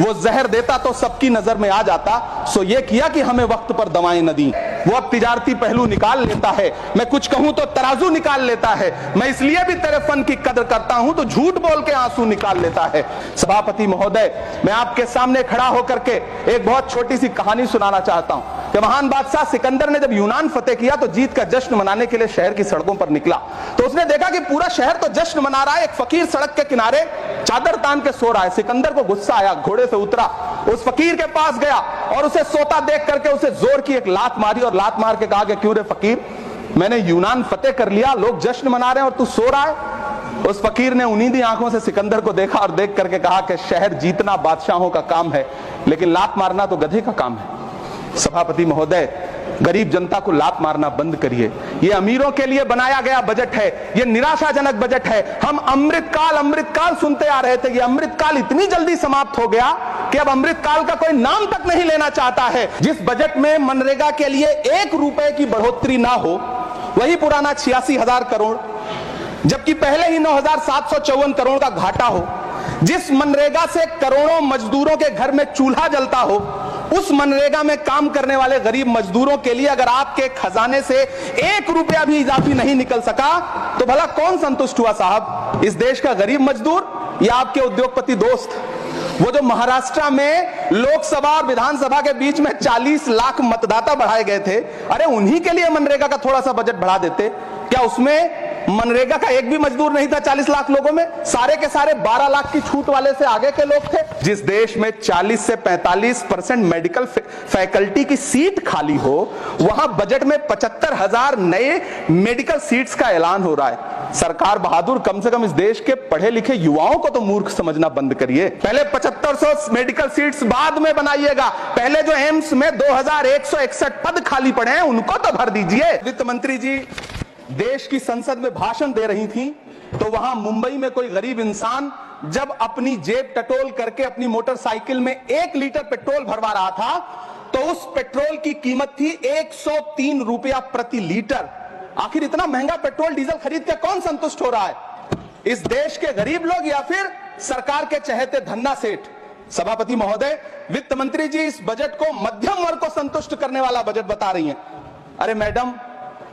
वो जहर देता तो सबकी नजर में आ जाता, सो ये किया कि हमें वक्त पर दवाएं न दी। वो अब तिजारती पहलू निकाल लेता है, मैं कुछ कहूं तो तराजू निकाल लेता है, मैं इसलिए भी तेरे फन की कदर करता हूं तो झूठ बोल के आंसू निकाल लेता है। सभापति महोदय, मैं आपके सामने खड़ा होकर के एक बहुत छोटी सी कहानी सुनाना चाहता हूं कि महान बादशाह सिकंदर ने जब यूनान फतेह किया तो जीत का जश्न मनाने के लिए शहर की सड़कों पर निकला, तो उसने देखा कि पूरा शहर तो जश्न मना रहा है, एक फकीर सड़क के किनारे चादर तान के सो रहा है। सिकंदर को गुस्सा आया, घोड़े से उतरा, उस फकीर के पास गया और उसे सोता देख करके उसे जोर की एक लात मारी और लात मार के कहा कि क्यों रे फकीर, मैंने यूनान फतेह कर लिया, लोग जश्न मना रहे हैं और तू सो रहा है। उस फकीर ने उन्नीदी आंखों से सिकंदर को देखा और देख करके कहा कि शहर जीतना बादशाहों का काम है, लेकिन लात मारना तो गधे का काम है। सभापति महोदय, गरीब जनता को लात मारना बंद करिए। ये अमीरों के लिए बनाया गया बजट है, ये निराशाजनक बजट है। हम अमृतकाल सुनते आ रहे थे, ये अमृतकाल इतनी जल्दी समाप्त हो गया कि अब अमृतकाल का कोई नाम तक नहीं लेना चाहता है। जिस बजट में मनरेगा के लिए 1 रुपए की बढ़ोतरी ना हो, वही पुराना 86,000 करोड़, जबकि पहले ही 9,754 करोड़ का घाटा हो। जिस मनरेगा से करोड़ों मजदूरों के घर में चूल्हा जलता हो, उस मनरेगा में काम करने वाले गरीब मजदूरों के लिए अगर आपके खजाने से 1 रुपया भी इजाफी नहीं निकल सका तो भला कौन संतुष्ट हुआ साहब? इस देश का गरीब मजदूर या आपके उद्योगपति दोस्त? वो जो महाराष्ट्र में लोकसभा और विधानसभा के बीच में 40 लाख मतदाता बढ़ाए गए थे, अरे उन्हीं के लिए मनरेगा का थोड़ा सा बजट बढ़ा देते। क्या उसमें मनरेगा का एक भी मजदूर नहीं था? 40 लाख लोगों में सारे के सारे 12 लाख की छूट वाले से आगे के लोग थे। जिस देश में 40 से 45% मेडिकल फैकल्टी की सीट खाली हो, वहां बजट में 75,000 नए मेडिकल सीट्स का ऐलान हो रहा है। सरकार बहादुर, कम से कम इस देश के पढ़े लिखे युवाओं को तो मूर्ख समझना बंद करिए। पहले 7500 मेडिकल सीट्स बाद में बनाइएगा, पहले जो एम्स में 2161 पद खाली पड़े हैं उनको तो भर दीजिए। वित्त मंत्री जी देश की संसद में भाषण दे रही थी, तो वहां मुंबई में कोई गरीब इंसान जब अपनी जेब टटोल करके अपनी मोटरसाइकिल में 1 लीटर पेट्रोल भरवा रहा था, तो उस पेट्रोल की कीमत थी 103 रुपया प्रति लीटर। आखिर इतना महंगा पेट्रोल डीजल खरीद के कौन संतुष्ट हो रहा है? इस देश के गरीब लोग या फिर सरकार के चहेते धन्ना सेठ? सभापति महोदय, वित्त मंत्री जी इस बजट को मध्यम वर्ग को संतुष्ट करने वाला बजट बता रही हैं। अरे मैडम,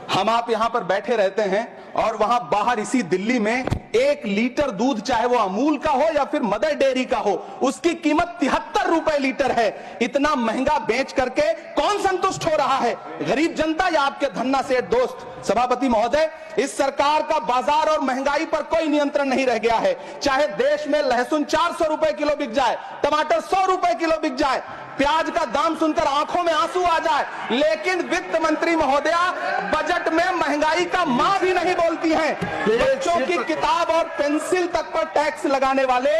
हम आप यहां पर बैठे रहते हैं और वहां बाहर इसी दिल्ली में 1 लीटर दूध, चाहे वो अमूल का हो या फिर मदर डेयरी का हो, उसकी कीमत 73 रुपए लीटर है। इतना महंगा बेच करके कौन संतुष्ट हो रहा है? गरीब जनता या आपके धन्ना सेठ दोस्त? सभापति महोदय, इस सरकार का बाजार और महंगाई पर कोई नियंत्रण नहीं रह गया है। चाहे देश में लहसुन 400 रुपए किलो बिक जाए, टमाटर 100 रुपए किलो बिक जाए, प्याज का दाम सुनकर आंखों में आंसू आ जाए, लेकिन वित्त मंत्री महोदया बजट में महंगाई का मां भी नहीं बोलती हैं। बच्चों की किताब और पेंसिल तक पर टैक्स लगाने वाले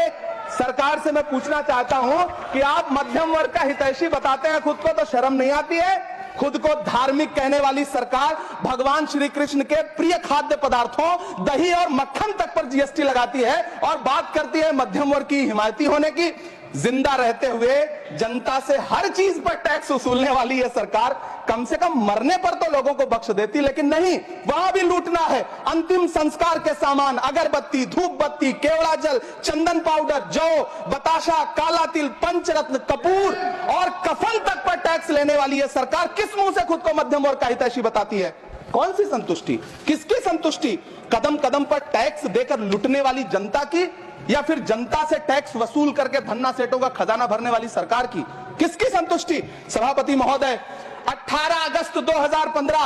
सरकार से मैं पूछना चाहता हूं कि आप मध्यम वर्ग का हितैषी बताते हैं, खुद को तो शर्म नहीं आती है? खुद को धार्मिक कहने वाली सरकार भगवान श्री कृष्ण के प्रिय खाद्य पदार्थों दही और मक्खन तक पर जीएसटी लगाती है और बात करती है मध्यम वर्ग की हिमायती होने की। जिंदा रहते हुए जनता से हर चीज पर टैक्स वसूलने वाली यह सरकार कम से कम मरने पर तो लोगों को बख्श देती, लेकिन नहीं, वहां भी लूटना है। अंतिम संस्कार के सामान, अगरबत्ती, धूप बत्ती, केवड़ा जल, चंदन पाउडर, जौ, बताशा, काला तिल, पंचरत्न, कपूर और कफन तक पर टैक्स लेने वाली यह सरकार किस मुंह से खुद को मध्यम वर्ग का हितैषी बताती है? कौन सी संतुष्टि? किसकी संतुष्टि? कदम कदम पर टैक्स देकर लूटने वाली जनता की, या फिर जनता से टैक्स वसूल करके धन्ना सेठों का खजाना भरने वाली सरकार की? किसकी संतुष्टि? सभापति महोदय, 18 अगस्त 2015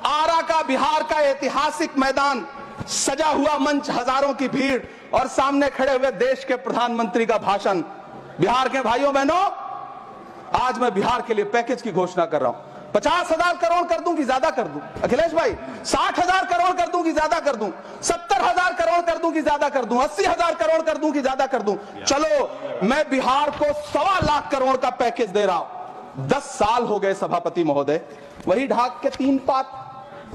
आरा का बिहार का ऐतिहासिक मैदान, सजा हुआ मंच, हजारों की भीड़ और सामने खड़े हुए देश के प्रधानमंत्री का भाषण। बिहार के भाइयों बहनों, आज मैं बिहार के लिए पैकेज की घोषणा कर रहा हूं। 50,000 करोड़ कर दूं कि ज्यादा कर दूं? अखिलेश भाई, 60,000 करोड़ कर दूं कि ज्यादा कर दूं? 70,000 करोड़ कर दूं कि ज्यादा कर दूं? 80,000 करोड़ कर दूं कि ज्यादा कर दूं? चलो, मैं बिहार को 1.25 लाख करोड़ का पैकेज दे रहा हूं। 10 साल हो गए सभापति महोदय, वही ढाक के 3 पात।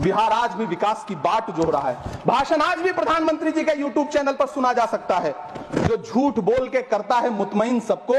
बिहार आज भी विकास की बाट जोड़ रहा है। भाषण आज भी प्रधानमंत्री जी के यूट्यूब चैनल पर सुना जा सकता है। जो झूठ बोल के करता है मुतमईन सबको,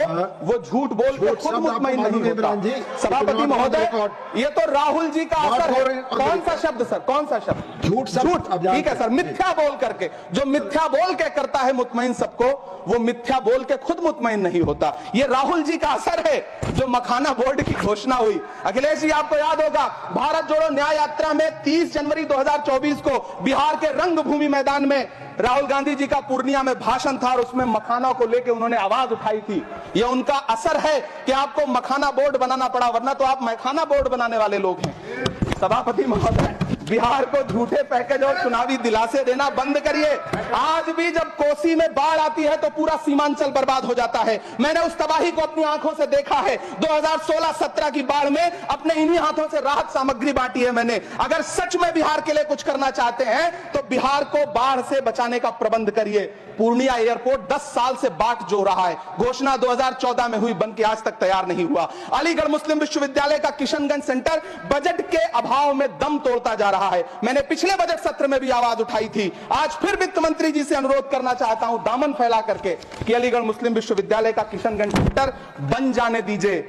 वो झूठ बोल के खुद मुतमईन नहीं होता। सभापति महोदय, ये तो राहुल जी का असर है। कौन सा शब्द सर, कौन सा शब्द? झूठ। ठीक है सर, मिथ्या बोल करके, जो मिथ्या बोल के करता है मुतमईन सबको, वो मिथ्या बोल के खुद मुतमईन नहीं होता। ये राहुल जी का असर है। जो मखाना बोर्ड की घोषणा हुई, अखिलेश जी आपको याद होगा, भारत जोड़ो न्याय यात्रा में 30 जनवरी 2024 को बिहार के रंगभूमि मैदान में राहुल गांधी जी का पूर्णिया में भाषण था और उसमें मखाना को लेकर उन्होंने आवाज उठाई थी। ये उनका असर है कि आपको मखाना बोर्ड बनाना पड़ा, वरना तो आप मखाना बोर्ड बनाने वाले लोग हैं। सभापति महोदय, बिहार को झूठे पैकेज और चुनावी दिलासे देना बंद करिए। आज भी जब कोसी में बाढ़ आती है तो पूरा सीमांचल बर्बाद हो जाता है। मैंने उस तबाही को अपनी आंखों से देखा है। 2016-17 की बाढ़ में अपने इन्हीं हाथों से राहत सामग्री बांटी है मैंने। अगर सच में बिहार के लिए कुछ करना चाहते हैं तो बिहार को बाढ़ से बचाने का प्रबंध करिए। पूर्णिया एयरपोर्ट 10 साल से बाट जो रहा है, घोषणा 2014 में हुई, बन के आज तक तैयार नहीं हुआ। अलीगढ़ मुस्लिम विश्वविद्यालय का किशनगंज सेंटर बजट के अभाव में दम तोड़ता जा रहा है। मैंने पिछले बजट सत्र में भी आवाज उठाई थी। आज फिर वित्त मंत्री जी से अनुरोध करना चाहता हूं, दामन फैला करके, कि अलीगढ़ मुस्लिम विश्वविद्यालय का किशनगंज सेंटर बन जाने दीजिए।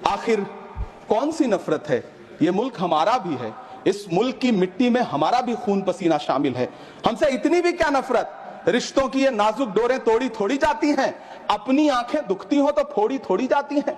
आखिर कौन सी नफरत है? यह मुल्क हमारा भी है। इस मुल्क की मिट्टी में हमारा भी खून पसीना शामिल है। हमसे इतनी भी क्या नफरत? रिश्तों की ये नाजुक डोरें तोड़ी थोड़ी जाती हैं। अपनी आंखें दुखती हो तो फोड़ी थोड़ी जाती हैं।